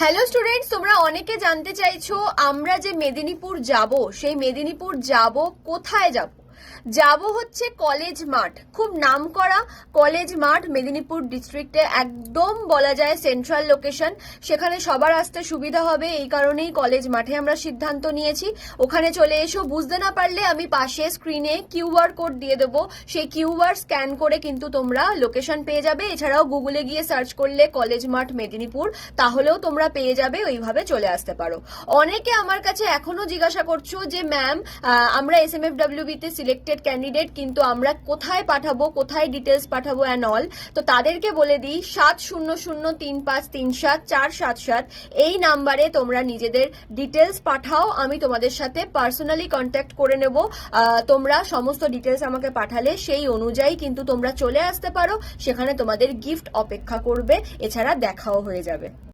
Hello students, তোমরা অনেকে জানতে চাইছো আমরা যে মেদিনীপুর যাব সেই মেদিনীপুর যাব কোথায় যাব হচ্ছে কলেজ মাঠ। খুব নামকরা কলেজ মাঠ মেদিনীপুর ডিস্ট্রিক্টে, একদম বলা যায় সেন্ট্রাল লোকেশন। সেখানে সবার আসতে সুবিধা হবে, এই কারণেই কলেজ মাঠে আমরা সিদ্ধান্ত নিয়েছি। ওখানে চলে এসো। বুঝতে না পারলে আমি পাশে স্ক্রিনে কিউআর কোড দিয়ে দেবো, সেই কিউআর স্ক্যান করে কিন্তু তোমরা লোকেশন পেয়ে যাবে। এছাড়াও গুগলে গিয়ে সার্চ করলে কলেজ মাঠ মেদিনীপুর, তাহলেও তোমরা পেয়ে যাবে, ওইভাবে চলে আসতে পারো। অনেকে আমার কাছে এখনো জিজ্ঞাসা করছো যে ম্যাম আমরা SMFWB তে সিলেক্টেড ক্যান্ডিডেট, কিন্তু আমরা কোথায় পাঠাবো, কোথায় ডিটেলস পাঠাবো অ্যান্ড অল। তো তাদেরকে বলে দিই 7003537477 এই নাম্বারে তোমরা নিজেদের ডিটেলস পাঠাও। আমি তোমাদের সাথে পার্সোনালি কন্ট্যাক্ট করে নেব। তোমরা সমস্ত ডিটেলস আমাকে পাঠালে সেই অনুযায়ী কিন্তু তোমরা চলে আসতে পারো। সেখানে তোমাদের গিফট অপেক্ষা করবে, এছাড়া দেখাও হয়ে যাবে।